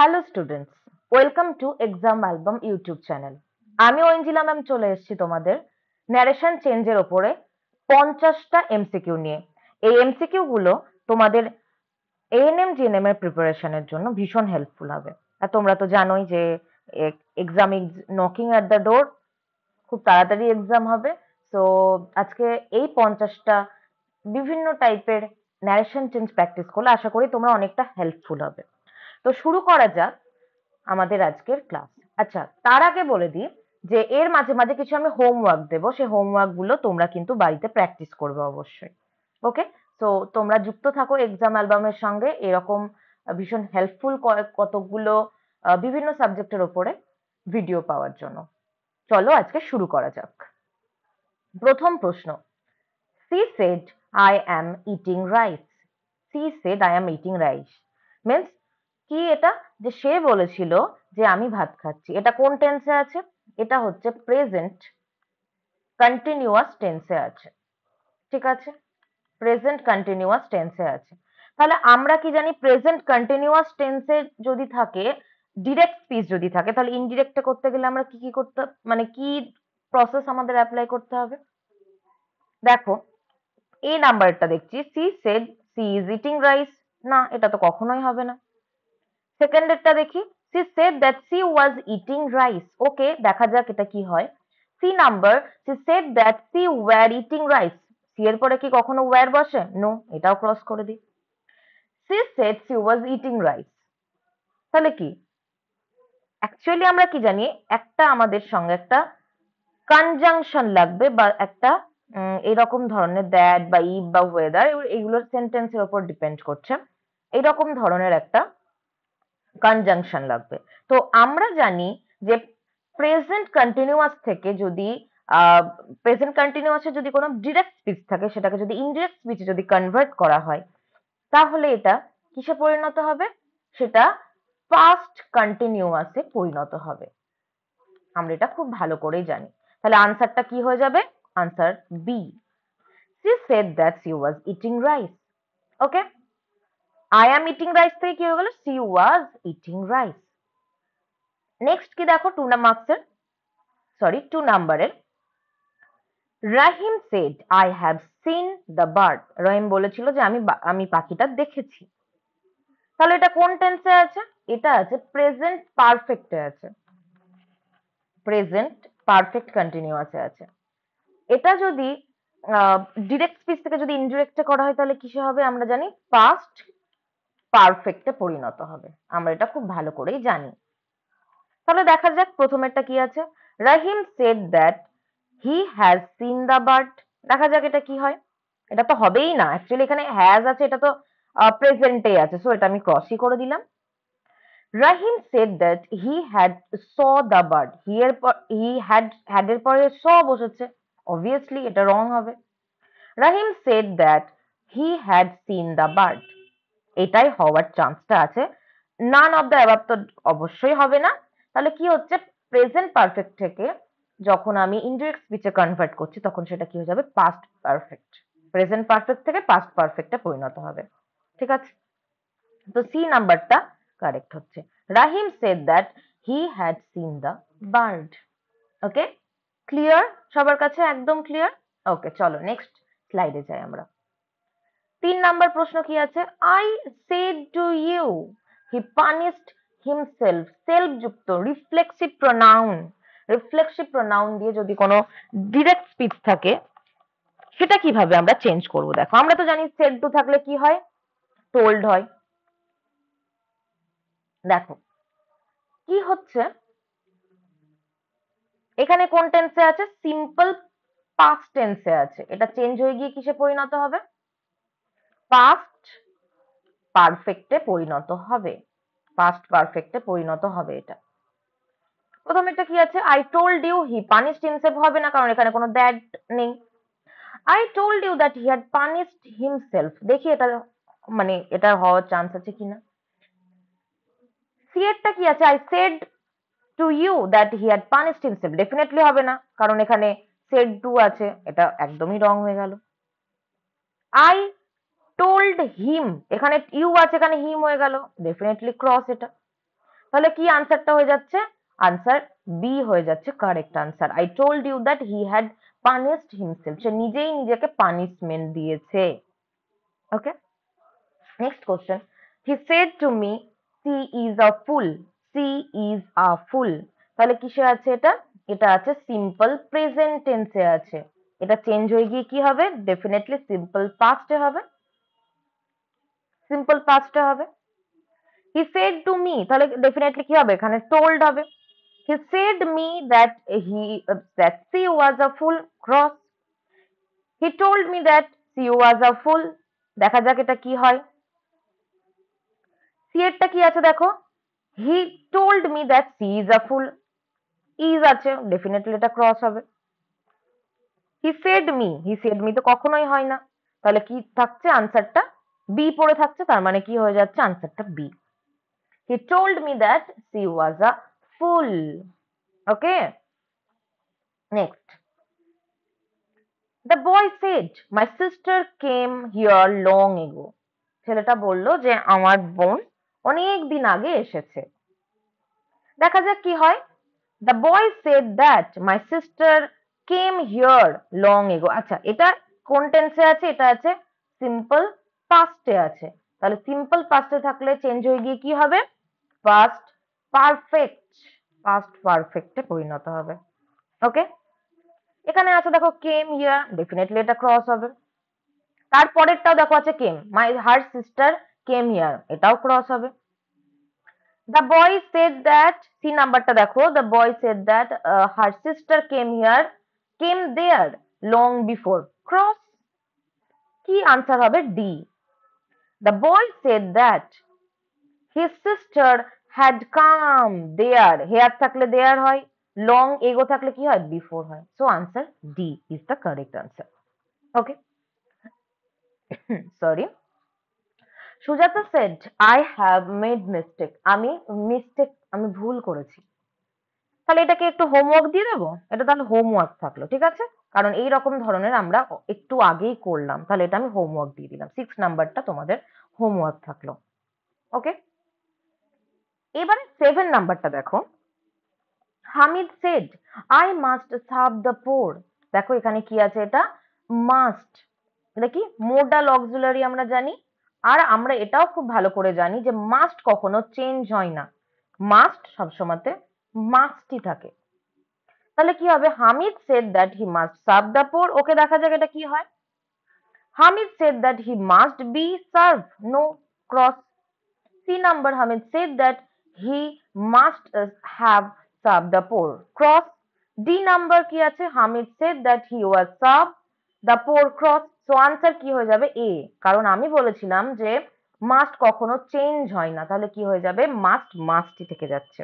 Hello students, welcome to exam album YouTube channel. আমি ঐঞ্জিলা ma'am চলে এসেছি তোমাদের ন্যারেশন চেঞ্জের ওপরে 50টা এমসিকিউ নিয়ে। এই এমসিকিউ গুলো তোমাদের এএনএম জিএনএম এর প্রিপারেশনের জন্য ভীষণ হেল্পফুল হবে। আর তোমরা তো জানোই যে exam is knocking at the door, খুব তাড়াতাড়ি এক্সাম হবে। তো আজকে এই 50টা বিভিন্ন টাইপের ন্যারেশন চেঞ্জ প্র্যাকটিস করলে আশা করি তোমরা অনেকটা হেল্পফুল হবে। তো শুরু করা যাক আমাদের আজকের ক্লাস। আচ্ছা, তার আগে বলে দিই যে এর মাঝে মাঝে কিছু আমি হোমওয়ার্ক দেবো, সেই হোমওয়ার্ক গুলো তোমরা কিন্তু বাড়িতে প্র্যাকটিস করবে অবশ্যই। ওকে, তো তোমরা যুক্ত থাকো এক্সাম অ্যালবামের সঙ্গে এরকম ভীষণ হেল্পফুল কতকগুলো বিভিন্ন সাবজেক্টের ওপরে ভিডিও পাওয়ার জন্য। চলো আজকে শুরু করা যাক। প্রথম প্রশ্ন, she said I am eating rice. She said I am eating rice means কি? এটা যে সে বলেছিল যে আমি ভাত খাচ্ছি। এটা কোন টেন্সে আছে? এটা হচ্ছে প্রেজেন্ট কন্টিনিউয়াস টেন্সে আছে। ঠিক আছে, প্রেজেন্ট কন্টিনিউয়াস টেন্সে আছে। তাহলে আমরা কি জানি, প্রেজেন্ট কন্টিনিউয়াস টেন্সে যদি থাকে, ডিরেক্ট স্পিচ যদি থাকে, তাহলে ইনডিরেক্টে করতে গেলে আমরা কি কি করতে, মানে কি প্রসেস আমাদের অ্যাপ্লাই করতে হবে? দেখো, এই নাম্বারটা দেখছি, she said she is eating rice. না, এটা তো কখনোই হবে না। সেকেন্ডেরটা দেখি, she said that she was eating rice. Okay, দেখা যাক এটা কি হয়। C number, she said that she were eating rice. C এর পরে কি কখনো ওয়ার বসে? নো, এটাও ক্রস করে দিই। C said C was eating rice, তাহলে কি? অ্যাকচুয়ালি আমরা কি জানি, একটা আমাদের সঙ্গে একটা কনজাংশন লাগবে, বা একটা এরকম ধরনের দ্যাট বা ইফ বা ওয়েদার, এগুলোর সেন্টেন্সের উপর ডিপেন্ড করছে। এরকম ধরনের একটা কনজাংশন লাগবে। তো আমরা জানি যে প্রেজেন্ট কন্টিনিউয়াস থেকে যদি প্রেজেন্ট কন্টিনিউয়াসে যদি কোনো ডিরেক্ট স্পিচ থাকে, সেটাকে যদি ইনডিরেক্ট স্পিচে যদি কনভার্ট করা হয়, তাহলে এটা কিসে পরিণত হবে? সেটা পাস্ট কন্টিনিউয়াসে পরিণত হবে। আমরা এটা খুব ভালো করেই জানি। তাহলে আনসারটা কি হয়ে যাবে? Answer B. She said that she was eating rice. Okay, I am eating rice থেকে কি হয়ে গেল? She was eating rice. Next কি দেখো, 2 নাম্বারের, Rahim said I have seen the bird. Rahim বলেছিল যে আমি পাখিটা দেখেছি। তাহলে এটা কোন টেন্সে আছে? এটা আছে প্রেজেন্ট পারফেক্টে আছে, প্রেজেন্ট পারফেক্ট কন্টিনিউয়াসে আছে। এটা যদি ডিরেক্ট স্পিচ থেকে যদি ইনডিরেক্টে করা হয়, তাহলে কিসে হবে? আমরা জানি পাস্ট পারফেক্টে পরিণত হবে। আমরা এটা খুব ভালো করেই জানি। তাহলে দেখা যাক প্রথমেরটা কি আছে। Rahim said that he has seen the bird. দেখা যাক এটা কি হয়। এটা তো হবেই না, অ্যাকচুয়ালি এখানে হ্যাজ আছে, এটা তো প্রেজেন্টে আছে, সো এটা আমি ক্রসই করে দিলাম। Rahim said that he had saw the bird. He had এর পরে স বসেছে, অবভিয়াসলি এটা রং হবে। Rahim said that he had seen the bird, এটাই হওয়ার চান্সটা আছে। নান অফ দ্য অ্যাবাভ তো অবশ্যই হবে না। তাহলে কি হচ্ছে, প্রেজেন্ট পারফেক্ট থেকে যখন আমি ইনডিরেক্ট স্পিচে কনভার্ট করছি, তখন সেটা কি হয়ে যাবে? Past perfect. প্রেজেন্ট পারফেক্ট থেকে পাস্ট পারফেক্টে পরিণত হবে। ঠিক আছে, তো সি নাম্বারটা কারেক্ট হচ্ছে। Rahim said that he had seen the bird. Okay, clear সবার কাছে? একদম ক্লিয়ার। ওকে, চলো নেক্সট স্লাইডে যাই আমরা। 3 নাম্বার প্রশ্ন কি আছে? I said to you he punished himself. Self যুক্ত রিফ্লেক্সিভ প্রোনাউন, রিফ্লেক্সিভ প্রোনাউন দিয়ে যদি কোনো ডিরেক্ট স্পিচ থাকে, সেটা কিভাবে আমরা চেঞ্জ করব? দেখো, আমরা তো জানি সেড টু থাকলে কি হয়? টোল্ড হয়। দেখো কি হচ্ছে, এখানে কোন টেন্সে আছে? সিম্পল পাস্ট টেন্সে আছে। এটা চেঞ্জ হয়ে গিয়ে কিসে পরিণত হবে? পাস্ট পারফেক্টে পরিণত হবে। পাস্ট পারফেক্টে পরিণত হবে এটা। প্রথমেরটা কি আছে? I told you he punished himself হবে না, কারণ এখানে কোনো দ্যাট নেই। I told you that he had punished himself, দেখি এটা মানে এটা হওয়ার চান্স আছে কিনা। সি এরটা কি আছে? I said to you that he had punished himself, definitely হবে না, কারণ এখানে সেড টু আছে, এটা একদমই রং হয়ে গেল। আই টোল্ড হিম, এখানে ইউ আছে, এখানে হিম হয়ে গেল, ডেফিনেটলি ক্রস এটা। তাহলে কি আনসারটা হয়ে যাচ্ছে? আনসার বি হয়ে যাচ্ছে correct answer. I told you that he had punished himself, সে নিজেই নিজেকে পানিশমেন্ট দিয়েছে। Okay, next question. He said to me she is a fool, she is a fool, তাহলে কিসে আছে এটা? এটা আছে সিম্পল প্রেজেন্ট টেন্সে আছে। এটা চেঞ্জ হয়ে গিয়ে কি হবে? ডেফিনেটলি সিম্পল পাস্টে হবে, সিম্পল পাস্টে হবে। হি সেড টু মি, তাহলে ডেফিনেটলি কি হবে? এখানে টোল্ড হবে। He said me that he that she was a fool, cross. He told me that she was a fool, দেখা যাক এটা কি হয়। সি এরটা কি আছে দেখো, he told me that she is a fool, is আছে, ডেফিনেটলি এটা ক্রস হবে। হি সেড মি তো কখনোই হয় না, তাহলে কি থাকছে? আনসারটা বি পড়ে থাকছে, তার মানে কি হয়ে যাচ্ছে? আনসারটা B. He told me that she was a fool. Okay, next. The boy said my sister came here long ago, ছেলেটা বলল যে আমার বোন অনেক দিন আগে এসেছে। দেখা যাক কি হয়। The boy said that my sister came here long এগো। আচ্ছা, এটা কোন টেন্সে আছে? এটা আছে সিম্পল পাস্টে আছে। তাহলে সিম্পল পাস্টে থাকলে চেঞ্জ হয়ে গিয়ে কি হবে? পাস্ট পারফেক্ট, পাস্ট পারফেক্টে পরিণত হবে। ওকে, এখানে আছে দেখো কেম হিয়ার, ডেফিনেটলি এটা ক্রস হবে। তারপরেরটাও দেখো আছে came, my her sister came here, এটাও ক্রস হবে। The boy said that, C নাম্বারটা দেখো, the boy said that her sister came there long before, cross। কি আনসার হবে? D. The boy said that his sister had come there, here থাকলে there হয়, long ago থাকলে কি হয়? before হয়। So answer D is the correct answer. Okay, sorry. Sujata said I have made mistake, আমি ভুল করেছি। তাহলে এটাকে একটু হোমওয়ার্ক দিয়ে দেবো, এটা তাহলে হোমওয়ার্ক থাকলো, ঠিক আছে? কারণ এই রকম ধরনের আমরা একটু আগেই করলাম, তাহলে এটা আমি হোমওয়ার্ক দিয়ে দিলাম। 6 নাম্বারটা তোমাদের হোমওয়ার্ক থাকলো। ওকে, এবারে 7 নাম্বারটা দেখো। Hamid said I must serve the পোর, দেখো এখানে কি আছে? এটা মাস্ট, এটা কি মোডাল অক্সিলারি আমরা জানি। আর আমরা এটাও খুব ভালো করে জানি যে মাস্ট কখনো চেঞ্জ হয় না, মাস্ট সবসময়তে মাস্টই থাকে। তাহলে কি হবে? Hamid said that he must serve the poor. Okay, দেখা যাক এটা কি হয়। Hamid said that he must be serve, no, cross. C number, Hamid said that he must have serve the poor, cross. D number কি আছে? Hamid said that he was serve the poor, cross. So answer কি হয়ে যাবে? এ, কারণ আমি বলেছিলাম যে must কখনো চেঞ্জ হয় না, তাহলে কি হয়ে যাবে? মাস্ট মাস্টই থেকে যাচ্ছে।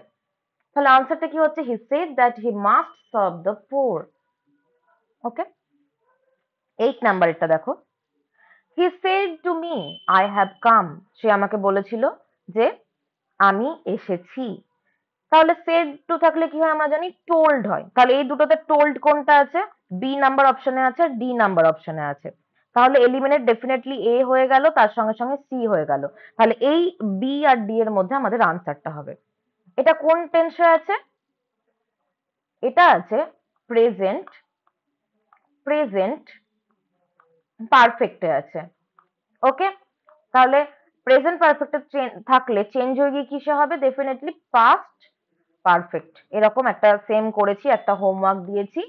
তাহলে আনসারটা কি হচ্ছে? He said that he must serve the poor. Okay, 8 নাম্বারেরটা দেখো। He said to me I have come, সে আমাকে বলেছিল যে আমি এসেছি। তাহলে সেড টু থাকলে কি হয়? আমরা জানি টোল্ড হয়। তাহলে এই দুটোতে টোল্ড কোনটা আছে? বি নাম্বার অপশনে আছে, ডি নাম্বার অপশনে আছে। তাহলে এলিমিনেট ডেফিনেটলি এ হয়ে গেল, তার সঙ্গে সঙ্গে সি হয়ে গেল। তাহলে এই বি আর ডি এর মধ্যে আমাদের আনসারটা হবে। এটা কোন টেন্সে আছে? এটা আছে প্রেজেন্ট, প্রেজেন্ট পারফেক্টে আছে। ওকে, তাহলে প্রেজেন্ট পারফেক্টে থাকলে চেঞ্জ হয়ে গিয়ে কিসে হবে? Definitely past perfect. এরকম একটা সেম করেছি, একটা হোমওয়ার্ক দিয়েছি।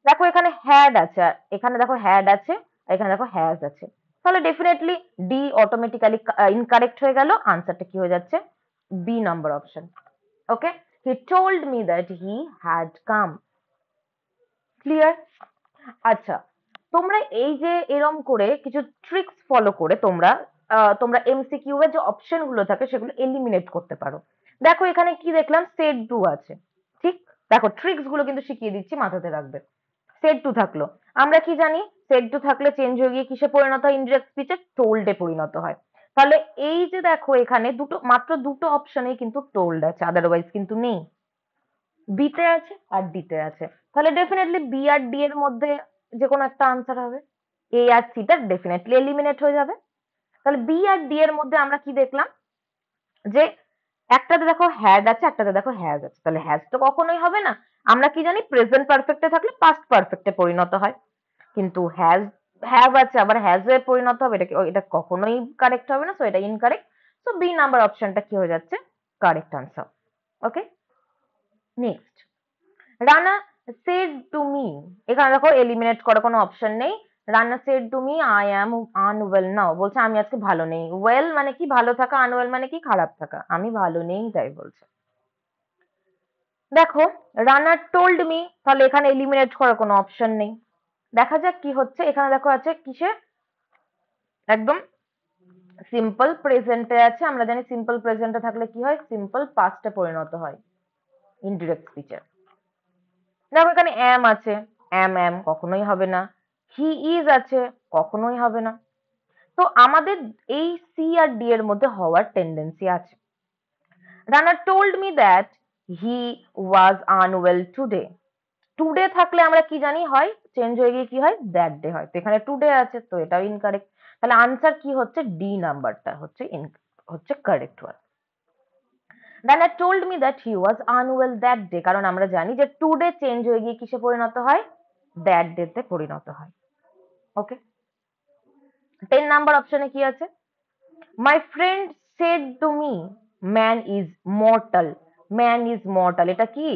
দেখো এখানে হ্যাড আছে, আর এখানে দেখো হ্যাড আছে, আর এখানে দেখো হ্যাজ আছে। তাহলে ডেফিনেটলি ডি অটোমেটিক্যালি ইনকারেক্ট হয়ে গেল। আনসারটা কি হয়ে যাচ্ছে? B number option. Okay, he told me that he had come. Clear? আচ্ছা, তোমরা এই যে এরম করে কিছু ট্রিক্স ফলো করে তোমরা এমসিকিউ এর যে অপশন গুলো থাকে সেগুলো এলিমিনেট করতে পারো। দেখো এখানে কি দেখলাম? সেট ডু আছে, ঠিক? দেখো ট্রিক্স গুলো কিন্তু শিখিয়ে দিচ্ছি, মাথাতে রাখবে। সেট টু থাকলো, আমরা কি জানি? সেট টু থাকলে চেঞ্জ হয়ে গিয়ে কিসে পরিণত হয়? ইনডিরেক্ট স্পিচে টোল্ডে পরিণত হয়। তাহলে এই যে দেখো এখানে মাত্র দুটো অপশনেই কিন্তু টোল্ড আছে, আদারওয়াইজ কিন্তু নেই। বিতে আছে আর ডিতে আছে। তাহলে ডেফিনেটলি বি আর ডি এর মধ্যে যে কোনো একটা আনসার হবে। এ আর সিটা ডেফিনেটলি এলিমিনেট হয়ে যাবে। তাহলে বি আর ডি এর মধ্যে আমরা কি দেখলাম? যে একটাতে দেখো হ্যাড আছে, একটাতে দেখো হ্যাজ আছে, তাহলে হ্যাজ তো কখনোই হবে না। আমরা কি জানি প্রেজেন্ট পারফেক্টে থাকলে পাস্ট পারফেক্টে পরিণত হয়, কিন্তু হ্যাভ আছে আবার হ্যাজ এ পরিণত হবে, এটা কখনোই কারেক্ট হবে না, সো এটা ইনকারেক্ট। সো বি নাম্বার অপশনটা কি হয়ে যাচ্ছে, correct answer. Okay, next, Rana said to me, এখানে দেখো এলিমিনেট করার কোনো অপশন নেই। Rana said to me I am unwell now, বলছে আমি আজকে ভালো নেই। ওয়েল মানে কি ভালো থাকা, আনওয়েল মানে কি খারাপ থাকা, আমি ভালো নেই তাই বলছে। দেখো রানা টোল্ড মি, তাহলে এখানে এলিমিনেট করার কোনো অপশন নেই। দেখা যাক কি হচ্ছে, এখানে দেখো আছে কিসে, একদম সিম্পল প্রেজেন্টে আছে। আমরা জানি সিম্পল প্রেজেন্টে থাকলে কি হয়, সিম্পল পাস্টে পরিণত হয় ইনডিরেক্ট স্পিচে। দেখো এখানে অ্যাম আছে, অ্যাম কখনোই হবে না। হি ইজ আছে, কখনোই হবে না। তো আমাদের এই সি আর ডি এর মধ্যে হওয়ার টেন্ডেন্সি আছে। Rana told me that he was unwell today, today থাকলে আমরা কি জানি হয়, চেঞ্জ হয়ে গিয়ে কি হয়, দ্যাট ডে হয়। তো এখানে টুডে আছে, তো এটাও ইনকারেক্ট। তাহলে আনসার কি হচ্ছে, ডি নাম্বারটা হচ্ছে correct one. Rana told me that he was unwell that day, কারণ আমরা জানি যে টুডে চেঞ্জ হয়ে গিয়ে কিসে পরিণত হয়, দ্যাট ডে তে পরিণত হয়। ওকে, 10 নাম্বার অপশনে কি আছে, my friend said to me man is mortal, man is mortal, এটা কি,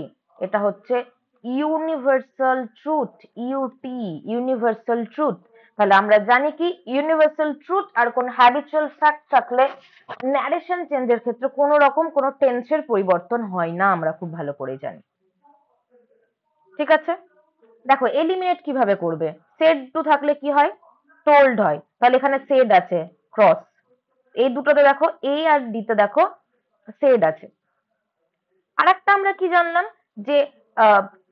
এটা হচ্ছে universal truth, UT, universal truth. তাহলে আমরা জানি কি ইউনিভার্সাল ট্রুথ আর কোন হ্যাবিচুয়াল ফ্যাক্ট থাকলে ন্যারেশন চেঞ্জের ক্ষেত্রে কোনো রকম কোনো টেন্সের পরিবর্তন হয় না, আমরা খুব ভালো করে জানি। ঠিক আছে, দেখো এলিমিনেট কিভাবে করবে, সেড টু থাকলে কি হয়, টোল্ড হয়, তাহলে এখানে সেড আছে ক্রস, এই দুটোতে দেখো এ আর ডি তে দেখো সেড আছে। আর একটা আমরা কি জানলাম, যে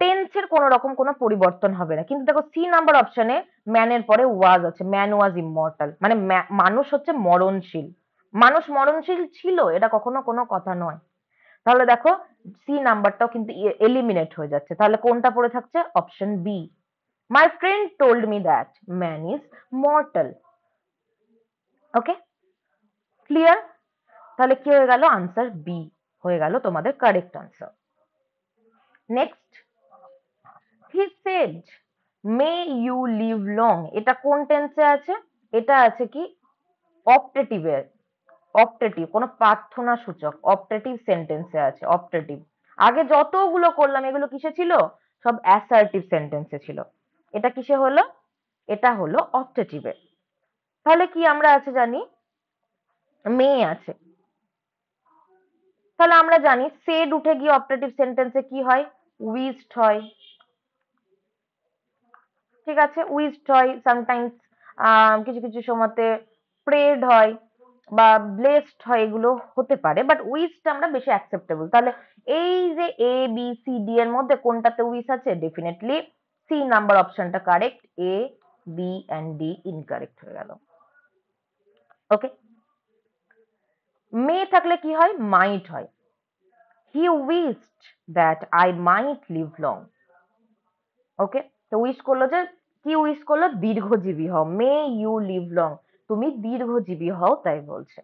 টেন্সের কোন রকম কোনো পরিবর্তন হবে না, কিন্তু দেখো সি নাম্বার অপশনে ম্যানের পরে ওয়াজ আছে, ম্যান ওয়াজ ইমমর্টাল, মানে মানুষ হচ্ছে মরণশীল, মানুষ মরণশীল ছিল, এটা কখনো কোনো কথা নয়। তাহলে দেখো সি নাম্বারটাও কিন্তু এলিমিনেট হয়ে যাচ্ছে, তাহলে কোনটা পড়ে থাকছে, option B, my friend told me that man is mortal. Okay, clear, তাহলে কি হয়ে গেল, আনসার বি হয়ে গেল তোমাদের correct answer. Next, he said may you live long, এটা কোন টেন্সে আছে, এটা আছে কি অপটেটিভে, অপটেটিভ কোনো প্রার্থনা সূচক অপটেটিভ সেন্টেন্সে আছে, অপটেটিভ। আগে যতগুলো করলাম এগুলো কিসে ছিল, সব অ্যাসার্টিভ সেন্টেন্সে ছিল, এটা কিসে হলো, এটা হলো অপটেটিভে। তাহলে কি আমরা আছে জানি, মে আছে, তাহলে আমরা জানি সেড উঠে গিয়ে অপারেটিভ সেন্টেন্সে কি হয়, উইজড হয়। ঠিক আছে, উইজড হয় সামটাইমস, কিছু কিছু সময়তে প্রেড হয় বা ব্লেসড হয়, এগুলো হতে পারে, বাট উইজটা আমরা বেশি অ্যাকসেপ্টেবল। তাহলে এই যে এ বি সি ডি এর মধ্যে কোনটাতে উইজ আছে, ডেফিনেটলি সি নাম্বার অপশনটা correct, A B and D incorrect হয়ে গেল। ওকে, মে থাকলে কি হয়, মাইট হয়, he wished that I might live long. Okay, তো উইশ করলো যে, কি উইশ করলো, দীর্ঘজীবী হও, মে ইউ লিভ লং, তুমি দীর্ঘজীবী হও তাই বলছে।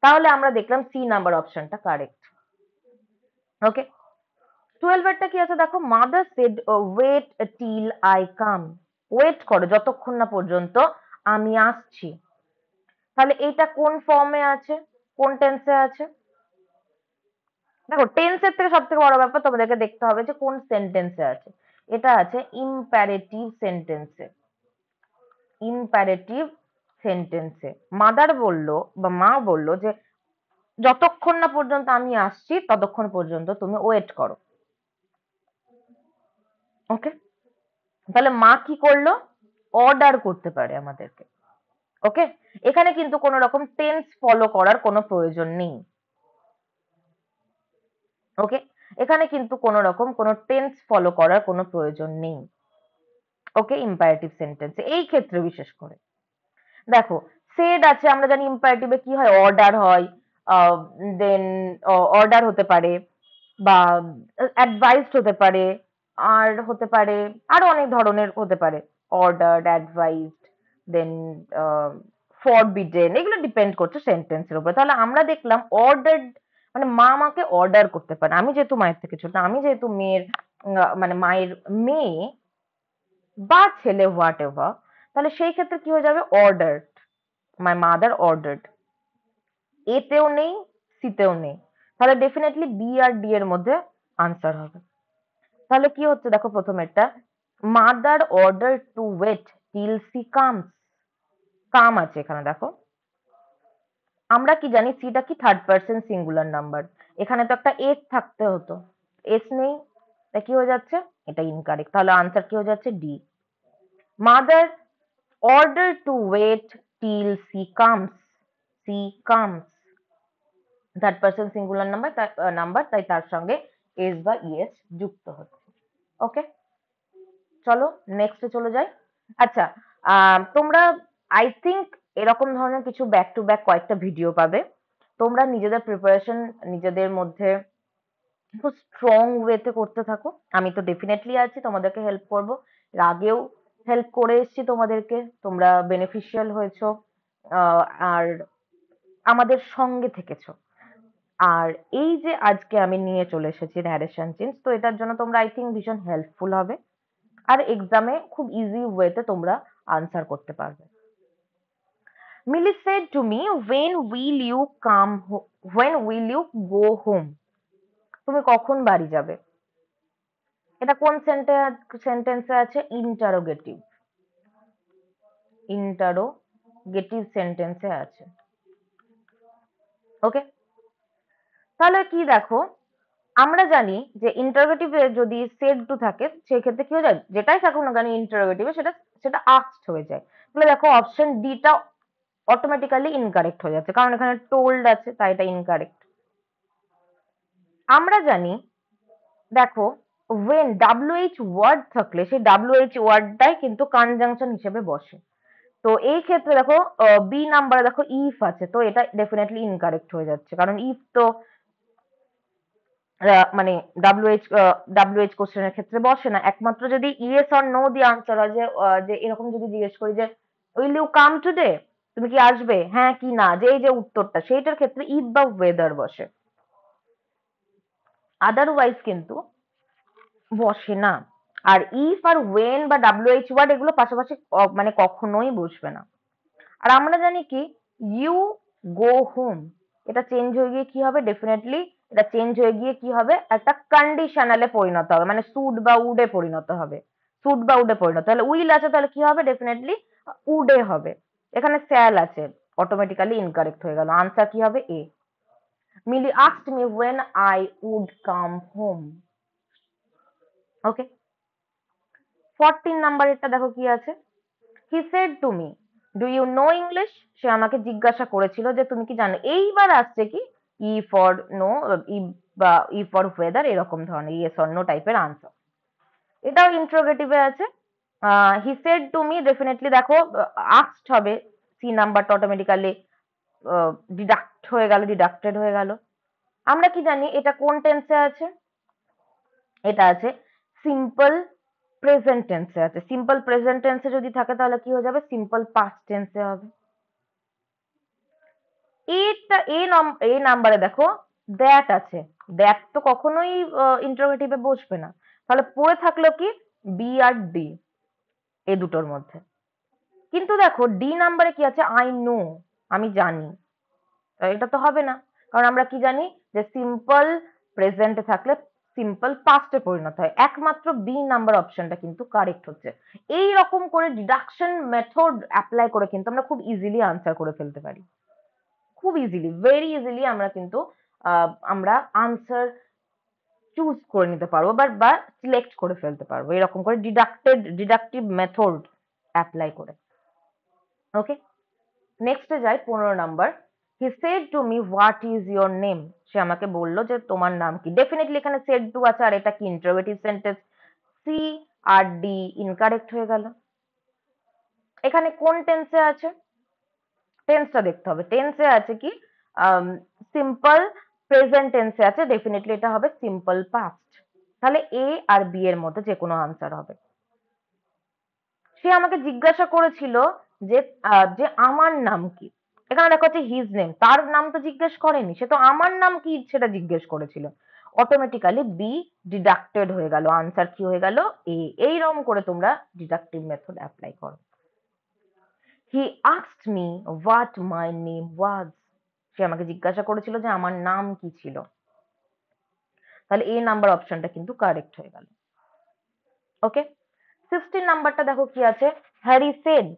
তাহলে আমরা দেখলাম সি নাম্বার অপশনটা কারেক্ট। ওকে, 12 এরটা কি আছে দেখো, mother said wait till I come, wait করো যতক্ষণ না পর্যন্ত আমি আসছি। তাহলে এটা কোন ফর্মে আছে, কোন টেন্সে আছে, দেখো টেন্সের থেকে সব থেকে বড় ব্যাপার তোমাদেরকে দেখতে হবে যে কোন সেন্টেন্সে আছে, এটা আছে ইম্প্যারেটিভ সেন্টেন্সে, ইম্প্যারেটিভ সেন্টেন্সে মাদার বললো বা মা বললো যে যতক্ষণ না পর্যন্ত আমি আসছি ততক্ষণ পর্যন্ত তুমি ওয়েট করো। ওকে, তাহলে মা কি করলো, অর্ডার করতে পারে আমাদেরকে। ওকে, এখানে কিন্তু কোনো রকম টেন্স ফলো করার কোনো প্রয়োজন নেই। ওকে, এখানে কিন্তু কোনো রকম কোনো টেন্স ফলো করার কোনো প্রয়োজন নেই। ওকে, ইম্পারেটিভ সেন্টেন্সে এই ক্ষেত্রে বিশেষ করে দেখো সেড আছে, আমরা জানি ইম্পারেটিভে কি হয়, অর্ডার হয়, দেন অর্ডার হতে পারে বা অ্যাডভাইসড হতে পারে, আর হতে পারে আরো অনেক ধরনের হতে পারে, অর্ডার্ড, অ্যাডভাইসড, দেন ফরবিডেন, এগুলো ডিপেন্ড করছে সেন্টেন্সের উপরে। তাহলে আমরা দেখলাম অর্ডার্ড মানে মা আমাকে অর্ডার করতে পারে, আমি যেহেতু মায়ের থেকে ছোট, আমি যেহেতু মেয়ের মানে মায়ের মেয়ে বা ছেলে হোয়াট এভার, তাহলে সেই ক্ষেত্রে কি হয়ে যাবে, অর্ডার্ড, মাই মাদার অর্ডার্ড। এতেও নেই, সিতেও নেই, তাহলে ডেফিনেটলি বি আর ডি এর মধ্যে আনসার হবে। তাহলে কি হচ্ছে দেখো, প্রথমেরটা mother order to wait till she comes, come আছে এখানে দেখো। আমরা কি জানি সিটা কি থার্ড পার্সন সিঙ্গুলার নাম্বার, এখানে তো একটা এস থাকতে হতো, এস নেই, তা কি হয়ে যাচ্ছে, এটা ইনকারেক্ট, তাহলে আনসার কি হয়ে যাচ্ছে D. Mother order to wait till she comes, she comes third person singular number, তাই তার সঙ্গে এস বা ইএস যুক্ত হচ্ছে। ওকে, চলো নেক্সটে চলে যাই। আচ্ছা, তোমরা আই থিঙ্ক এরকম ধরনের কিছু ব্যাক টু ব্যাক কয়েকটা ভিডিও পাবে। তোমরা নিজেদের প্রিপারেশন নিজেদের মধ্যে খুব স্ট্রং ওয়েতে করতে থাকো, আমি তো ডেফিনেটলি আছি, তোমাদেরকে হেল্প করব। এর আগেও হেল্প করে এসেছি তোমাদেরকে, তোমরা বেনিফিশিয়াল হয়েছো, আর আমাদের সঙ্গে থেকেছো। আর এই যে আজকে আমি নিয়ে চলে এসেছি ন্যারেশন চেঞ্জ, তো এটার জন্য তোমরা আই থিঙ্ক ভীষণ হেল্পফুল হবে, আর এক্সামে খুব ইজি ওয়েতে তোমরা আনসার করতে পারবে। মিলি said to me, when will you go home? তুমি কখন বাড়ি যাবে? এটা কোন সেন্টেন্সে আছে? ইন্টারোগেটিভ, ইন্টারোগেটিভ সেন্টেন্সে আছে। ওকে, তাহলে কি দেখো, আমরা জানি যে ইন্টারোগেটিভে যদি সেড টু থাকে সেক্ষেত্রে কি হয়ে যায়, যেটাই থাকুক না কেন ইন্টারোগেটিভে সেটা সেটা আস্কড হয়ে যায়। তাহলে দেখো অপশন ডিটা অটোমেটিক্যালি ইনকারেক্ট হয়ে যাচ্ছে, কারণ এখানে টোল্ড আছে, তাই এটা ইনকারেক্ট। আমরা জানি দেখো when WH ওয়ার্ড থাকলে সেই WH ওয়ার্ডটাই কিন্তু কনজাংশন হিসেবে বসে। তো এই ক্ষেত্রে দেখো বি নাম্বারে দেখো ইফ আছে, তো এটা ডেফিনেটলি ইনকারেক্ট হয়ে যাচ্ছে, কারণ ইফ তো মানে WH কোশ্চেনের ক্ষেত্রে বসে না, একমাত্র যদি ইয়েস অর নো দিয়ে আনসার হয়, যে এরকম যদি জিজ্ঞেস করি যে উইল ইউ কাম টুডে, তুমি কি আসবে, হ্যাঁ কি না, যে এই যে উত্তরটা সেইটার ক্ষেত্রে ইফ বা ওয়েদার বসে, আদারওয়াইজ কিন্তু বসে না। আর ইফ আর ওয়েন বা WH ওয়ার্ড এগুলো পাশাপাশি মানে কখনোই বসবে না। আর আমরা জানি কি ইউ গো হোম, এটা চেঞ্জ হয়ে গিয়ে কি হবে, ডেফিনেটলি এটা চেঞ্জ হয়ে গিয়ে কি হবে, একটা কন্ডিশনালে পরিণত হবে, মানে সুড বা উডে পরিণত হবে, সুড বা উডে পরিণত, তাহলে উইল আছে তাহলে কি হবে, ডেফিনেটলি উডে হবে। এখানে স্যাল আছে, অটোমেটিক্যালি ইনকারেক্ট হয়ে গেল, আনসার কি হবে A. Milly asked me when I would come home. Okay, 14 নাম্বারেরটা দেখো কি আছে, he said to me do you know English, সে আমাকে জিজ্ঞাসা করেছিল যে তুমি কি জানো। এইবার আসছে কি ই ফর নো, ই বা ই ফর ওয়েদার, এরকম ধরনের ইয়েস অর নো টাইপের আনসার। এটাও ইন্টারোগেটিভে আছে। He said to me definitely দেখো আস্কড হবে, সি নাম্বারটা অটোমেটিক্যালি ডিডাক্টেড হয়ে গেল। আমরা কি জানি এটা কোন টেন্সে আছে, এটা আছে সিম্পল প্রেজেন্ট টেন্সে আছে। সিম্পল প্রেজেন্ট টেন্সে যদি থাকে তাহলে কি হয়ে যাবে, সিম্পল পাস্ট টেন্সে হবে। এ নাম্বারে দেখো দ্যাট আছে, দ্যাট তো কখনোই ইন্টারোগেটিভে বসবে না, তাহলে পড়ে থাকলো কি বি আর ডি, এই দুটোর মধ্যে। কিন্তু দেখো ডি নাম্বারে কি আছে, আই নো, আমি জানি, এটা তো হবে না, কারণ আমরা কি জানি যে সিম্পল প্রেজেন্টে থাকলে সিম্পল পাস্টে পরিণত হয়, একমাত্র বি নাম্বার অপশনটা কিন্তু কারেক্ট হচ্ছে। এই রকম করে ডিডাকশন মেথড অ্যাপ্লাই করে কিন্তু আমরা খুব ইজিলি আনসার করে ফেলতে পারি, খুব ইজিলি, ভেরি ইজিলি আমরা কিন্তু আমরা আনসার চুজ করে নিতে পারবো বা সিলেক্ট করে ফেলতে পারবো, এরকম করে ডিডাকটিভ মেথড অ্যাপ্লাই করে। ওকে, নেক্সটে যাই 15 number. He said to me what is your name, সে আমাকে বললো যে তোমার নাম কি। ডেফিনেটলি এখানে সেড টু আছে, আর এটা কি ইন্টারোগেটিভ সেন্টেন্স, সি আর ডি ইনকারেক্ট হয়ে গেল। এখানে কোন টেন্সে আছে, টেন্সটা দেখতে হবে, টেন্সে আছে কি সিম্পল প্রেজেন্ট টেন্সে আছে, ডেফিনেটলি এটা হবে সিম্পল পাস্ট, তাহলে এ আর বি এর মধ্যে যে কোনো আনসার হবে। সে আমাকে জিজ্ঞাসা করেছিল যে যে আমার নাম কি, এখানে দেখো হচ্ছে হিজ নেম, তার নাম তো জিজ্ঞেস করেনি, সে তো আমার নাম কি সেটা জিজ্ঞেস করেছিল। অটোমেটিক্যালি বি ডিডাক্টেড হয়ে গেল, আনসার কি হয়ে গেল এ। এইরকম করে তোমরা ডিডাক্টিভ মেথড অ্যাপ্লাই করো। He asked me what my name was, সে আমাকে জিজ্ঞাসা করেছিল যে আমার নাম কি ছিল। তাহলে এ নাম্বার অপশনটা কিন্তু কারেক্ট হয়ে গেল। ওকে, 16 নাম্বারটা দেখো কি আছে, Harry said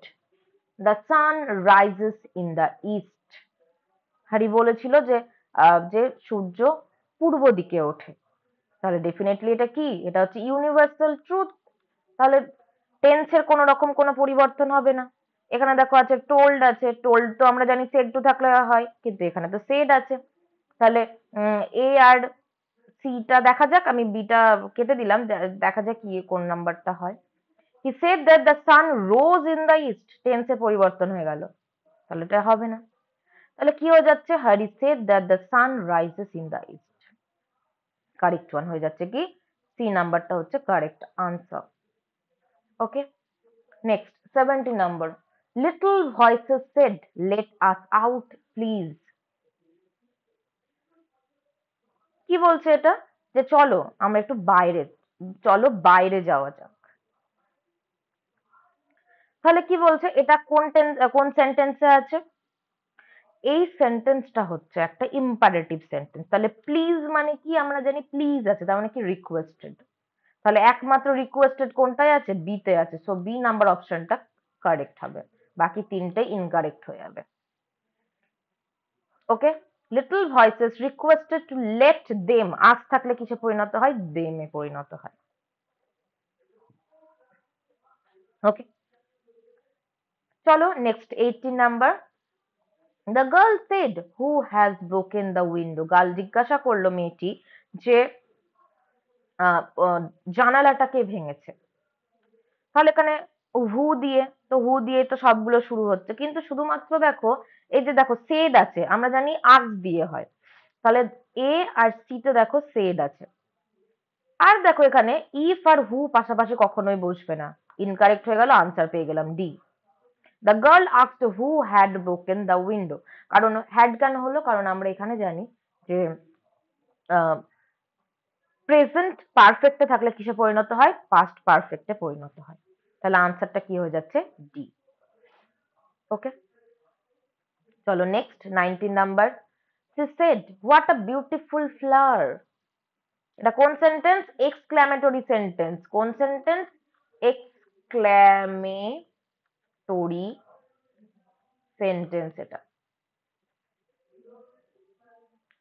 the sun rises in the east. Harry বলেছিল যে সূর্য পূর্ব দিকে ওঠে। তাহলে ডেফিনেটলি এটা কি, এটা হচ্ছে ইউনিভার্সাল ট্রুথ। তাহলে টেন্সের কোনো রকম কোনো পরিবর্তন হবে না। এখানে দেখো আছে টোল্ড আছে, টোল্ড তো আমরা জানি সেড টু থাকলে হয়, কিন্তু এখানে তো সেড আছে। তাহলে এ আর সিটা দেখা যাক, আমি বিটা কেটে দিলাম, দেখা যাক কি কোন নাম্বারটা হয়। He said that the sun rose in the east, টেন্সে পরিবর্তন হয়ে গেল, তাহলে এটা হবে না। তাহলে কি হয়ে যাচ্ছে, Harry shed that the sun rises in the east. Correct one হয়ে যাচ্ছে কি, সি নাম্বারটা হচ্ছে correct answer. Okay, next 70 number, little voices shed let us out please. কি বলছে এটা, যে চলো আমরা একটু বাইরে, চলো বাইরে যাওয়া যাক। তাহলে কি বলছে, এটা কোন সেন্টেন্সে আছে, এই সেন্টেন্সটা হচ্ছে একটা ইম্পারেটিভ সেন্টেন্স। তাহলে প্লিজ মানে কি, আমরা জানি প্লিজ আছে, তার মানে কি রিকোয়েস্টেড। তাহলে একমাত্র রিকোয়েস্টেড কোনটায় আছে, বি তে আছে, সো বি নাম্বার অপশনটা কারেক্ট হবে, বাকি তিনটে ইনকারেক্ট হয়ে যাবে। Okay, little voices requested to let them, আজ থাকলে কিসে পরিণত হয়, দেমে পরিণত হয়। ওকে, চলো next 18 number, the girl said who has broken the window. Girl জিজ্ঞাসা করলো মেয়েটি যে জানালাটাকে ভেঙেছে। তাহলে এখানে হু দিয়ে, তো হু দিয়ে তো সবগুলো শুরু হচ্ছে, কিন্তু শুধুমাত্র দেখো এই যে দেখো সেড আছে, আমরা জানি আস্ক দিয়ে হয়। তাহলে এ আর সি তে দেখো সেড আছে। আর দেখো এখানে ইফ আর হু পাশাপাশি কখনোই বসবে না, ইনকারেক্ট হয়ে গেল, আনসার পেয়ে গেলাম D. The girl asked who had broken the window. কারণ হ্যাড কেন হলো, কারণ আমরা এখানে জানি যে প্রেজেন্ট পারফেক্টে থাকলে কিসে পরিণত হয়, পাস্ট পারফেক্টে পরিণত হয়। তাহলে আনসারটা কি হয়ে যাচ্ছে, ডি। ওকে, চলো next 19 number, she said what a beautiful flower। এটা কোন সেন্টেন্স, এক্সক্ল্যামেটরি সেন্টেন্স। কোন সেন্টেন্স, এক্সক্ল্যামেটরি সেন্টেন্স। এটা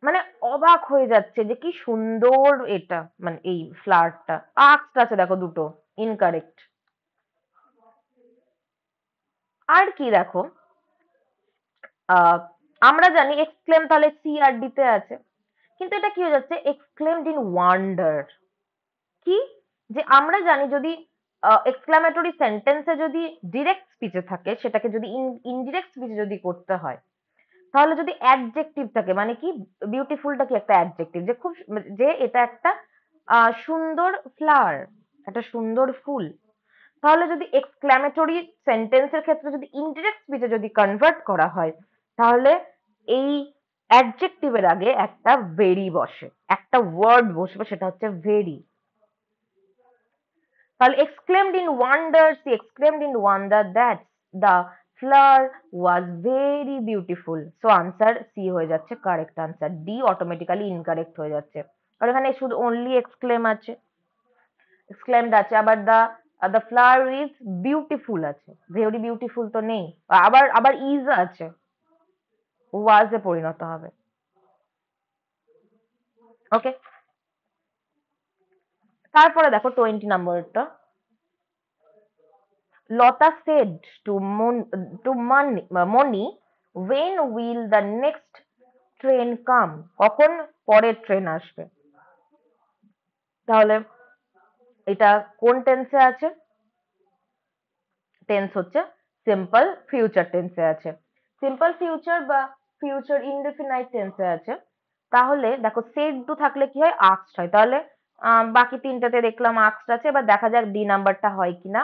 মানে অবাক হয়ে যাচ্ছে যে কি সুন্দর এটা, মানে এই ফ্লাওয়ারটা। আক্সড আছে দেখো দুটো, ইনকারেক্ট। আর কি দেখো, আহ আমরা জানি এক্সক্লেম তাহলে সি আর ডি তে আছে, কিন্তু এটা কি হয়ে যাচ্ছে, এক্সক্লেমড ইন ওয়ান্ডার। কি, যে আমরা জানি যদি এক্সক্লামেটরি সেন্টেন্সে যদি ডিরেক্ট স্পিচে থাকে, সেটাকে যদি ইনডিরেক্ট স্পিচে যদি করতে হয়, তাহলে যদি অ্যাডজেক্টিভ থাকে, মানে কি বিউটিফুলটা কি একটা অ্যাডজেক্টিভ, যে খুব, যে এটা একটা সুন্দর ফ্লাওয়ার, একটা সুন্দর ফুল। তাহলে যদি এক্সক্লামেটরি সেন্টেন্সের ক্ষেত্রে যদি ইনডিরেক্ট স্পিচে যদি কনভার্ট করা হয়, তাহলে এই অ্যাডজেক্টিভের আগে একটা ভেরি বসে, একটা ওয়ার্ড বসবে, সেটা হচ্ছে ভেরি। তাহলে exclaimed in wonder, she exclaimed in wonder that the flower was very beautiful. So answer C হয়ে যাচ্ছে correct answer, D automatically incorrect হয়ে যাচ্ছে, কারণ এখানে শুধু only exclaim আছে, exclaimed আছে, আবার the flower is beautiful আছে, very beautiful তো নেই, আবার আবার is আছে, was এ পরিণত হবে। ওকে, তারপরে দেখো 20 নম্বরটা, Lota said to Moni, when will the next train come? কখন পরের ট্রেন আসবে? তাহলে এটা কোন টেন্সে আছে? টেন্স হচ্ছে সিম্পল ফিউচার টেন্সে আছে। সিম্পল ফিউচার বা ফিউচার ইনডেফিনাইট টেন্সে আছে। তাহলে দেখো সেড টু থাকলে কি হয়, আস্কড হয়। তাহলে বাকি তিনটাতে দেখলাম আস্কড আছে, এবার দেখা যাক ডি নাম্বারটা হয় কিনা।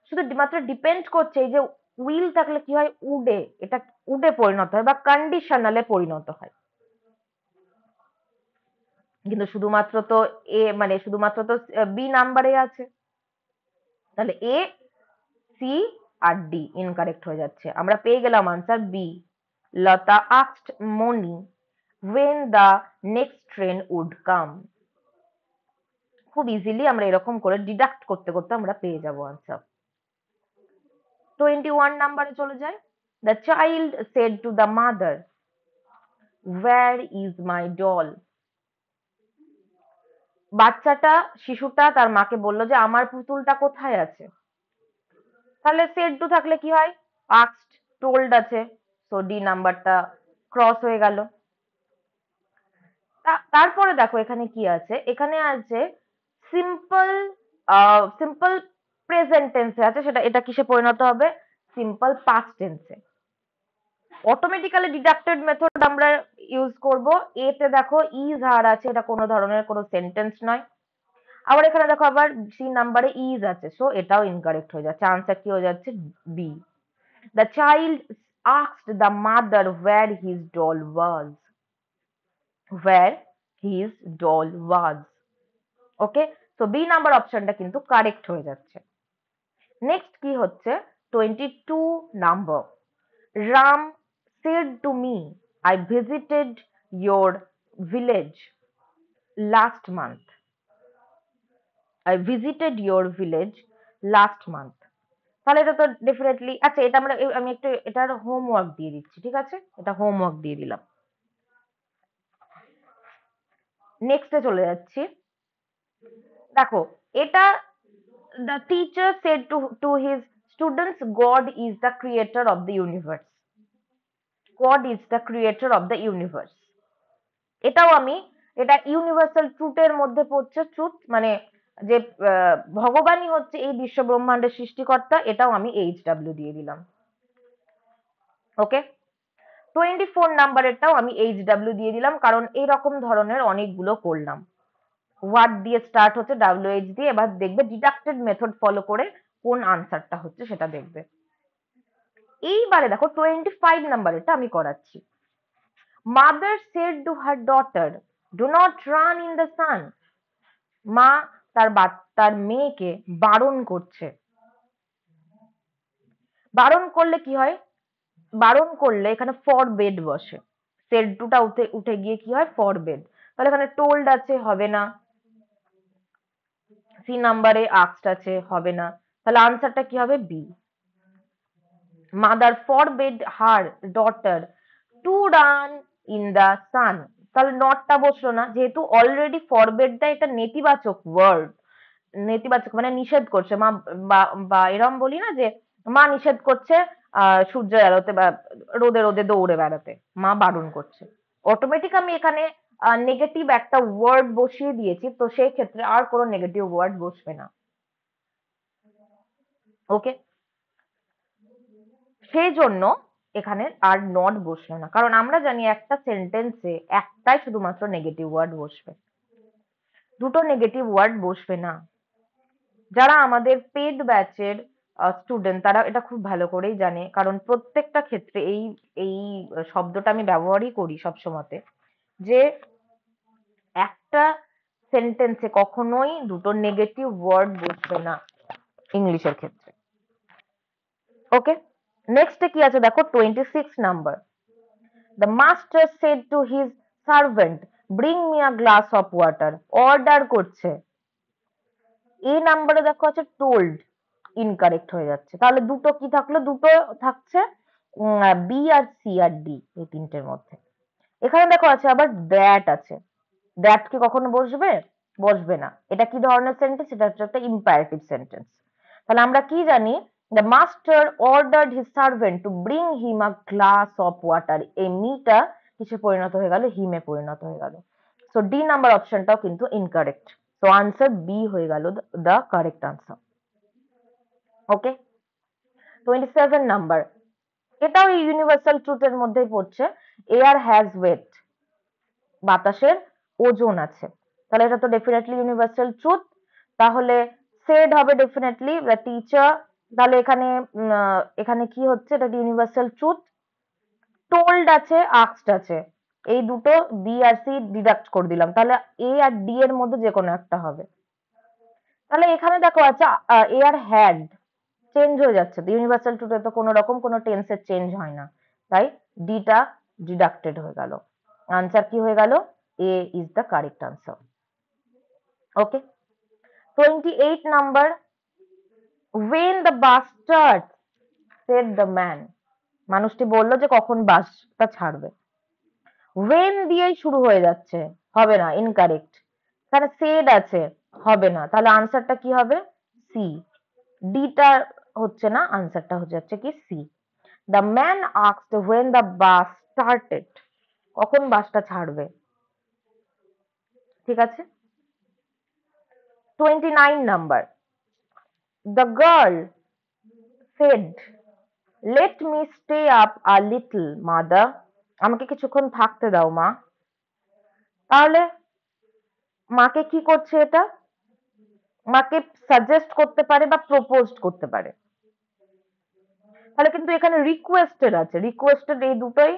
শুধু মাত্র ডিপেন্ড করছে এই যে উইল থাকলে কি হয়, উডে, এটা উডে পরিণত হয় বা কন্ডিশনালে পরিণত হয়। কিন্তু শুধুমাত্র তো শুধুমাত্র তো বি নাম্বারে আছে, তাহলে এ, সি আর ডি ইনকারেক্ট হয়ে যাচ্ছে। আমরা পেয়ে গেলাম answer B. Lata asked Moni when the next train would come। খুব ইজিলি আমরা এরকম করে ডিডাক্ট করতে করতে আমরা পেয়ে যাব আনসার। 21 নাম্বারে চলে যায়। The child said to the mother, where is my doll? শিশুটা তার মাকে বলল যে আমার পুতুলটা কোথায় আছে। তাহলে said to থাকলে কি হয়, asked, told আছে, সো ডি নাম্বারটা ক্রস হয়ে গেল। তারপরে দেখো এখানে কি আছে, এখানে আছে সিম্পল সিম্পল প্রেজেন্ট টেন্সে আছে, সেটা এটা কিসে পরিণত হবে, সিম্পল পাস্ট টেন্সে। অটোমেটিক্যালি ডিডাক্টেড মেথড আমরা ইউজ করব। এতে দেখো ইজ আর আছে, এটা কোনো ধরনের কোনো সেন্টেন্স নয়। আবার এখানে দেখো আবার সি নাম্বারে ইজ আছে, সো এটাও ইনকারেক্ট হয়ে যাচ্ছে। আনসার কি হয়ে যাচ্ছে, B. The child asked the mother where his doll was. where his doll was। Okay, তো বি নাম্বার অপশনটা কিন্তু কারেক্ট হয়ে যাচ্ছে। নেক্সট কি হচ্ছে 22 number. Ram said to me, I visited your village last month। I visited your village last month। তাহলে এটা তো ডেফিনেটলি, আচ্ছা এটা আমি একটু এটার হোমওয়ার্ক দিয়ে দিচ্ছি, ঠিক আছে, এটা হোমওয়ার্ক দিয়ে দিলাম। নেক্সটে চলে যাচ্ছি। দেখো এটা, the teacher said to his students, God is the creator of the universe। God is the creator of the universe। এটাও আমি, এটা ইউনিভার্সাল ট্রুথের মধ্যে পড়ছে। ট্রুথ মানে যে ভগবানই হচ্ছে এই বিশ্ব ব্রহ্মাণ্ডের সৃষ্টিকর্তা, এটাও আমি HW দিয়ে দিলাম। ওকে, 24 নাম্বারেরটাও আমি HW দিয়ে দিলাম, কারণ এইরকম ধরনের অনেকগুলো করলাম। ওয়ার্ড দিয়ে স্টার্ট হচ্ছে, WH দিয়ে। এবার দেখবে ডিডাক্টেড মেথড ফলো করে কোন আনসারটা হচ্ছে সেটা দেখবে। এইবারে দেখো 25 নাম্বারেরটা আমি করাচ্ছি। Mother said to her daughter, do not run in the sun. মা তার মেয়েকে বারণ করছে। বারণ করলে কি হয়, বারণ করলে এখানে ফর বেড বসে, সেড টুটা উঠে গিয়ে কি হয়, ফর বেড। তাহলে এখানে টোল্ড আছে, হবে না। সি নাম্বারে আস্কড আছে, হবে না। তাহলে আনসারটা কি হবে, B. Mother forbade her daughter to run in the sun। তাহলে নটটা বসলো না, যেহেতু অলরেডি ফরবেড টা এটা নেতিবাচক ওয়ার্ড, নেতিবাচক মানে নিষেধ করছে মা, বা এরম বলি না যে মা নিষেধ করছে সূর্যের আলোতে বা রোদে রোদে দৌড়ে বেড়াতে, মা বারণ করছে। অটোমেটিক আমি এখানে নেগেটিভ একটা ওয়ার্ড বসিয়ে দিয়েছি, তো সেই ক্ষেত্রে আর কোনো নেগেটিভ ওয়ার্ড বসবে না। ওকে, সেই জন্য এখানে আর নট বসলো না, কারণ আমরা জানি একটা সেন্টেন্সে একটাই শুধুমাত্র নেগেটিভ ওয়ার্ড বসবে, দুটো নেগেটিভ ওয়ার্ড বসবে না। যারা আমাদের পেড ব্যাচের স্টুডেন্ট তারা এটা খুব ভালো করেই জানে, কারণ প্রত্যেকটা ক্ষেত্রে এই এই শব্দটা আমি ব্যবহারই করি সবসময়তে, যে একটা সেন্টেন্সে কখনোই দুটো নেগেটিভ ওয়ার্ড বসবে না ইংলিশের ক্ষেত্রে। ওকে, নেক্সটে কি আছে দেখো 26 number. The master said to his servant, bring me a glass of water। Order করছে। এই নাম্বারে দেখো আছে told, ইনকারেক্ট হয়ে যাচ্ছে। তাহলে দুটো কি থাকলো, দুটো থাকছে বি আর সি আর ডি, এই তিনটের মধ্যে। এখানে দেখো আছে আবার দ্যাট আছে, দ্যাট কি কখনো বসবে, বসবে না। এটা কি ধরনের সেন্টেন্স, এটা হচ্ছে একটা ইম্পারেটিভ সেন্টেন্স। তাহলে আমরা কি জানি, the master ordered his servant to bring him a glass of water. এই মিটা কিসে পরিণত হয়ে গেল, হিমে পরিণত হয়ে গেল। সো ডি নাম্বার অপশনটাও কিন্তু ইনকারেক্ট। সো আনসার বি হয়ে গেল the correct answer. Okay, 27 number, এটাও ইউনিভার্সাল ট্রুথের মধ্যেই পড়ছে। এয়ার হ্যাজ ওয়েট, বাতাসের ওজন আছে। তাহলে এটা তো ডেফিনেটলি ইউনিভার্সাল ট্রুথ। তাহলে সেড হবে ডেফিনেটলি, দ্য টিচার তাহলে এখানে কি হচ্ছে, এটা ইউনিভার্সাল ট্রুথ। টোল্ড আছে, আস্কড আছে, এই দুটো বি আর সি ডিডাক্ট করে দিলাম, তাহলে এ আর ডি এর মধ্যে যে কোনো একটা হবে। তাহলে এখানে দেখো আছে এ আর হ্যাড চেঞ্জ হয়ে যাচ্ছে, ইউনিভার্সাল ট্রুথে তো কোনো রকম কোনো টেন্সের চেঞ্জ হয় না, তাই ডিটা ডিডাক্টেড হয়ে গেল। আনসার কি হয়ে গেল? A is the correct answer. Okay, 28 number, when the bastard said the man, মানুষটি বলল যে কখন বাসটা ছাড়বে। when দিয়েই শুরু হয়ে যাচ্ছে, হবে না, ইনকারেক্ট। এখানে said আছে, হবে না, তাহলে আনসারটা কি হবে? সি। ডিটা হচ্ছে না, আনসারটা হচ্ছে যাচ্ছে কি C. The man asked when the bus started, কখন বাসটা ছাড়বে। ঠিক আছে, 29 number, the girl said let me stay up a little mother, আমাকে কিছুক্ষণ থাকতে দাও মা। তাহলে মাকে কি করছে এটা? মাকে সাজেস্ট করতে পারে বা প্রপোজড করতে পারে। তাহলে কিন্তু এখানে রিকোয়েস্টেড আছে, রিকোয়েস্টেড এই দুটোই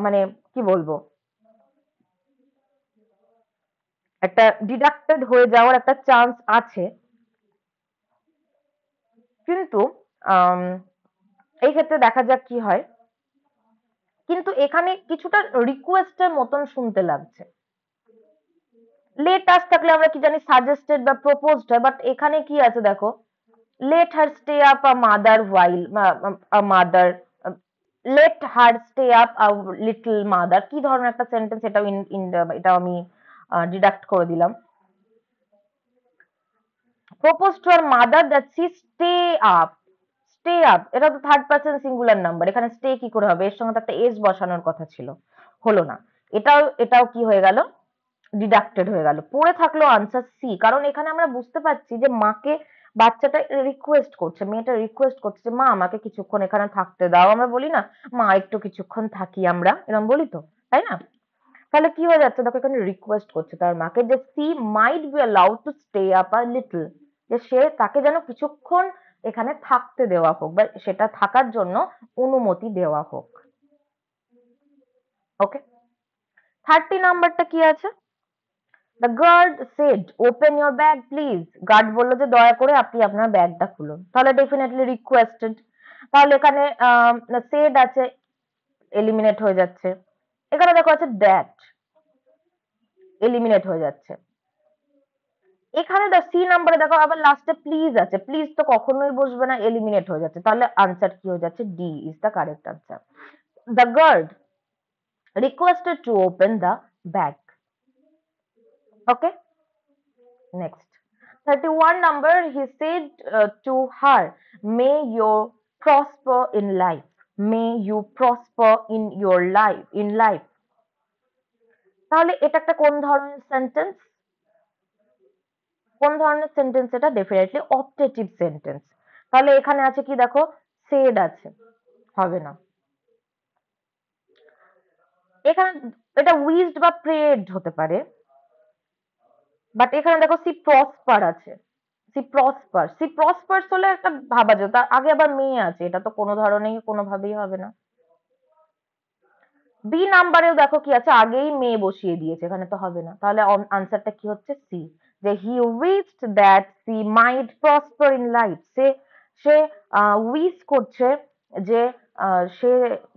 মানে কি বলবো, একটা ডিডাক্টেড হয়ে যাওয়ার একটা চান্স আছে, কিন্তু আম, এই ক্ষেত্রে দেখা যাক কি হয়। কিন্তু এখানে কিছুটা রিকোয়েস্টের মতন শুনতে লাগছে। লেট আস থাকলে আমরা কি জানি সাজেস্টেড বা প্রপোজড হয়, বাট এখানে কি আছে দেখো, let her stay up a mother while a mother let her stay up a little mother, কি ধরনের একটা সেন্টেন্স, এটাও এটাও আমি ডিডাক্ট করে দিলাম। propose to her mother that she stay up, stay up এটা তো থার্ড পারসন সিঙ্গুলার নাম্বার, এখানে স্টে কি করে হবে, এর সঙ্গে তো একটা এস বসানোর কথা ছিল, হলো না। এটাও কি হয়ে গেল, ডিডাক্টেড হয়ে গেল। পড়ে থাকলো আনসার সি, কারণ এখানে আমরা বুঝতে পারছি যে মাকে বাচ্চাটা রিকোয়েস্ট করছে, মেয়েটা রিকোয়েস্ট করছে যে মা আমাকে কিছুক্ষণ এখানে থাকতে দাও। আমরা বলি না মা একটু কিছুক্ষণ থাকি, আমরা এরকম বলি তো, তাই না? তাহলে কি হয়ে যাচ্ছে দেখো, এখানে রিকোয়েস্ট করছে তার মাকে যে C might be allowed to stay up a little, যে সে তাকে যেন কিছুক্ষণ এখানে থাকতে দেওয়া হোক বা সেটা থাকার জন্য অনুমতি দেওয়া হোক। ওকে, 30 নাম্বারটা কি আছে, the guard said open your bag please, guard বললো যে দয়া করে আপনি আপনার ব্যাগটা খুলুন, তাহলে ডেফিনেটলি রিকোয়েস্টেড। তাহলে এখানে সেড আছে, এলিমিনেট হয়ে যাচ্ছে। এখানে দেখো আছে দ্যাট, এলিমিনেট হয়ে যাচ্ছে। এখানে সি নাম্বারে দেখো আবার লাস্টে প্লিজ আছে, প্লিজ তো কখনোই বসবে না, এলিমিনেট হয়ে যাচ্ছে, তাহলে আনসার কি হয়ে যাচ্ছে, D is the correct answer. The guard requested to open the bag. Okay, next 31 number, he said to her may you prosper in life, may you prosper in life, তাহলে এটা একটা কোন ধরনের সেন্টেন্স, কোন ধরনের সেন্টেন্স এটা, definitely optative sentence. তাহলে এখানে আছে কি দেখো, সেড আছে, হবে না। এখানে এটা উইজড বা প্রেড হতে পারে, বাট এখানে দেখো সি প্রসপার আছে, সি প্রসপারস হলে একটা ভাবা যেত, তার আগে আবার মেয়ে আছে, এটা তো কোনো ধরনেই কোনোভাবেই হবে না। বি নাম্বারেও দেখো কি আছে, আগেই মেয়ে বসিয়ে দিয়েছে, এখানে তো হবে না, তাহলে আনসারটা কি হচ্ছে, সি, যে he wished that she might prosper in life, সে সে উইশ করছে যে সে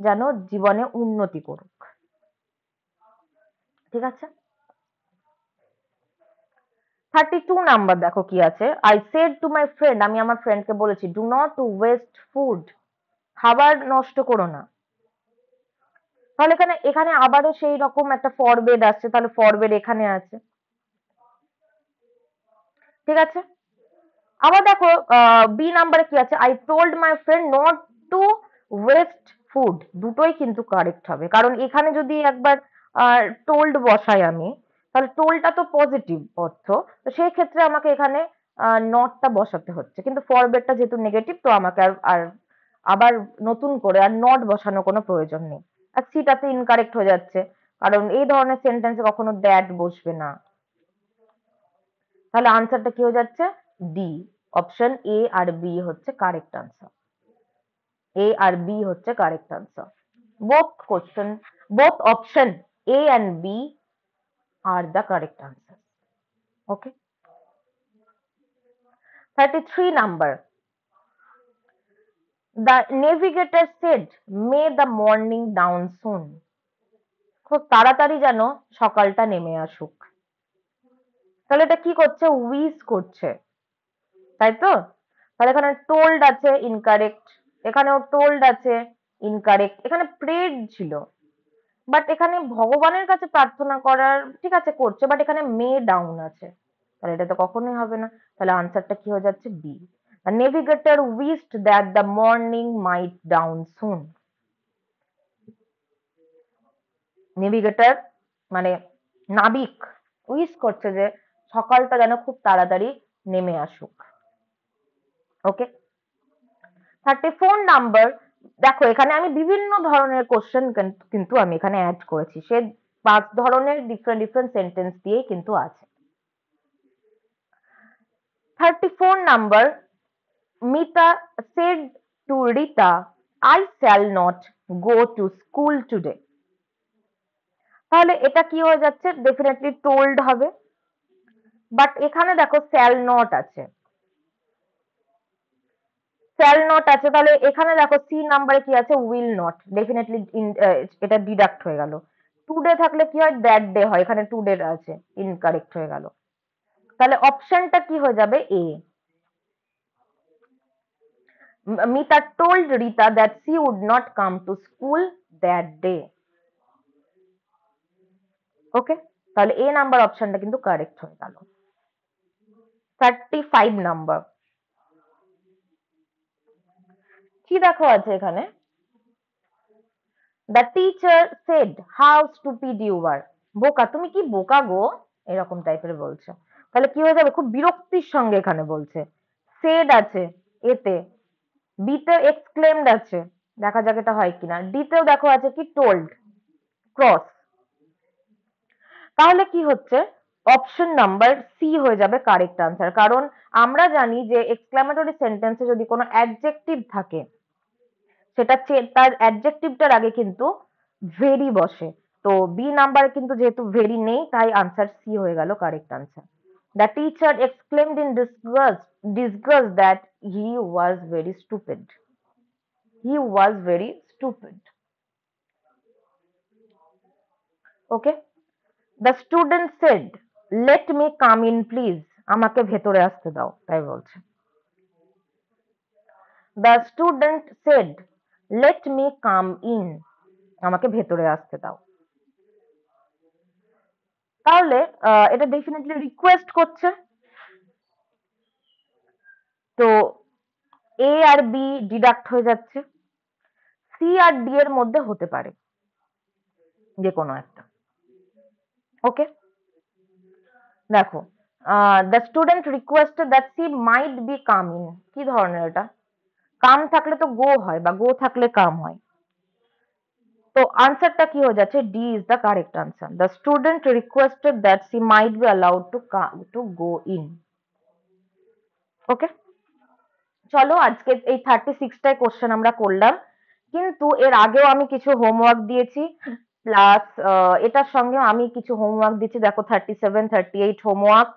যেন জীবনে উন্নতি করুক। ঠিক আছে, 32 নাম্বার দেখো কি আছে, I said to my friend, আমি আমার ফ্রেন্ডকে বলেছি ডু নট ওয়েস্ট ফুড, খাবার নষ্ট করো না। তাহলে এখানে এখানে আবারও সেই রকম একটা ফরবেড আসছে, তাহলে ফরবেড এখানে আছে। ঠিক আছে, আবার দেখো বি নাম্বারে কি আছে, I told my friend not to waste food, দুটোই কিন্তু কারেক্ট হবে, কারণ এখানে যদি একবার টোল্ড বসাই আমি, তাহলে টোল্ডটা তো পজিটিভ অর্থ, তো সেই ক্ষেত্রে আমাকে এখানে নটটা বসাতে হচ্ছে, কিন্তু ফরওয়ার্ডটা যেহেতু নেগেটিভ, তো আমাকে আর আবার নতুন করে আর নট বসানো কোনো প্রয়োজন নেই। আর সিটাতে ইনকারেক্ট হয়ে যাচ্ছে, কারণ এই ধরনের সেন্টেন্সে কখনো দ্যাট বসবে না। তাহলে আনসারটা কি হয়ে যাচ্ছে, ডি, অপশন এ আর বি হচ্ছে কারেক্ট আনসার। এ আর বি হচ্ছে correct answer. both option A and B are the correct answer. Okay. 33 number. The navigator said, may the morning down soon. খুব তাড়াতাড়ি যেন সকালটা নেমে আসুক। তাহলে এটা কি করছে? উইশ করছে, তাই তো? তাহলে এখানে টোল্ড আছে ইনকারেক্ট, এখানেও টোল্ড আছে ইনকারেক্ট, এখানে প্রেড ছিল, বাট এখানে ভগবানের কাছে প্রার্থনা করার ঠিক আছে করছে, বাট এখানে মে ডাউন আছে, তাহলে এটা তো কখনোই হবে না। তাহলে আনসারটা কি হয়ে যাচ্ছে? B. Navigator wished that the morning might dawn soon. Navigator মানে নাবিক উইশ করছে যে সকালটা যেন খুব তাড়াতাড়ি নেমে আসুক। ওকে। 34 নাম্বার। দেখো এখানে আমি বিভিন্ন ধরনের কোশ্চেন কিন্তু আমি এখানে অ্যাড করেছি, সে 5 ধরনের ডিফারেন্ট ডিফারেন্ট সেন্টেন্স দিয়ে কিন্তু আছে। 34 number. Mita said to Rita, I shall not go to school today. তাহলে এটা কি হয়ে যাচ্ছে? ডেফিনেটলি টোল্ড হবে, বাট এখানে দেখো shall not আছে, shall not আছে, তাহলে এখানে দেখো সি নাম্বারে কি আছে? will not, ডেফিনেটলি এটা ডিডাক্ট হয়ে গেল। টুডে থাকলে কি হয়? দ্যাট ডে হয়, এখানে টুডে আছে, ইনকারেক্ট হয়ে গেল। তাহলে অপশনটা কি হয়ে যাবে? এ। Mita told Rita that she would not come to school that day. ওকে, তাহলে এ নাম্বার অপশনটা কিন্তু কারেক্ট হয়ে গেল। 35 নাম্বার। কি দেখো আছে এখানে? The teacher said, how stupid you are. বোকা, তুমি কি বোকা গো, এরকম টাইপের বলছে। তাহলে কি হয়ে যাবে? খুব বিরক্তির সঙ্গে এখানে বলছে। সেড আছে এতে, বিতে এক্সক্লেমড আছে, দেখা যাক এটা হয় কিনা। ডিতেও দেখো আছে কি? Told, cross. তাহলে কি হচ্ছে? অপশন নাম্বার সি হয়ে যাবে কারেক্ট আনসার। কারণ আমরা জানি যে এক্সক্লামেটরি সেন্টেন্সে যদি কোনো অ্যাডজেক্টিভ থাকে, সেটা তার অ্যাডজেক্টিভটার আগে কিন্তু ভেরি বসে। তো বি নাম্বারে কিন্তু যেহেতু ভেরি নেই, তাই আনসার সি হয়ে গেল correct answer. The teacher exclaimed in disgust that he was very stupid. He was very stupid. Okay. The student said, let me come in please. আমাকে ভেতরে আসতে দাও, তাই বলছে। The student said, let me come in. আমাকে ভেতরে আসতে দাও। তাহলে এটা ডেফিনেটলি রিকোয়েস্ট করছে, তো এ আর বি ডিডাক্ট হয়ে যাচ্ছে। সি আর ডি এর মধ্যে হতে পারে যে কোনো একটা। ওকে, দেখো the student requested that she might be coming, কি ধরনের এটা? কাম থাকলে তো গো হয়, বা গো থাকলে কাম হয়। তো আনসারটা কি হয়ে যাচ্ছে? D is the correct answer. The student requested that she might be allowed to go in. Okay, চলো আজকে এই 36টাই কোশ্চেন আমরা করলাম, কিন্তু এর আগেও আমি কিছু হোমওয়ার্ক দিয়েছি, প্লাস এটার সঙ্গেও আমি কিছু হোমওয়ার্ক দিচ্ছি। দেখো 37, 38 homework,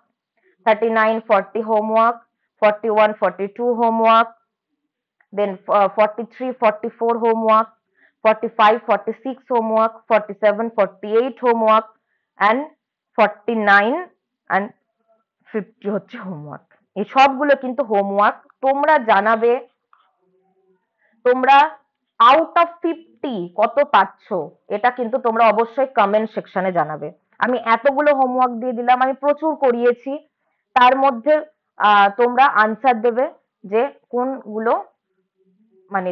39, 40 homework, 41, 42 homework, then 43, 44 homework, 45, 46 homework, 47, 48 homework, and 49 and 50 হচ্ছে হোমওয়ার্ক। এই সবগুলো কিন্তু হোমওয়ার্ক। তোমরা জানাবে তোমরা আউট অফ 50 কত পাচ্ছ, এটা কিন্তু তোমরা অবশ্যই কমেন্ট সেকশনে জানাবে। আমি এতগুলো হোমওয়ার্ক দিয়ে দিলাম, আমি প্রচুর করিয়েছি, তার মধ্যে তোমরা আনসার দেবে যে কোনগুলো মানে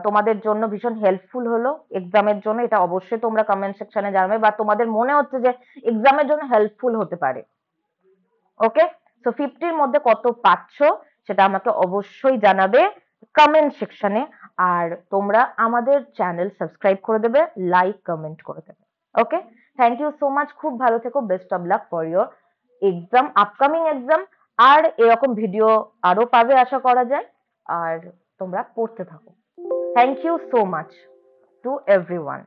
তোমাদের জন্য ভীষণ হেল্পফুল হলো এক্সামের জন্য। এটা অবশ্যই তোমরা কমেন্ট সেকশনে জানাবে, বা তোমাদের মনে হচ্ছে যে এক্সামের জন্য হেল্পফুল হতে পারে। ওকে, সো 50-র মধ্যে কত পাচ্ছ সেটা আমাকে অবশ্যই জানাবে কমেন্ট সেকশনে। আর তোমরা আমাদের চ্যানেল সাবস্ক্রাইব করে দেবে, লাইক কমেন্ট করে দেবে। Okay, thank you so much, খুব ভালো থেকো, best of luck for your exam, upcoming exam. আর এরকম ভিডিও আরো পাবে আশা করা যায়। আর তোমরা পড়তে থাকো। Thank you so much to everyone.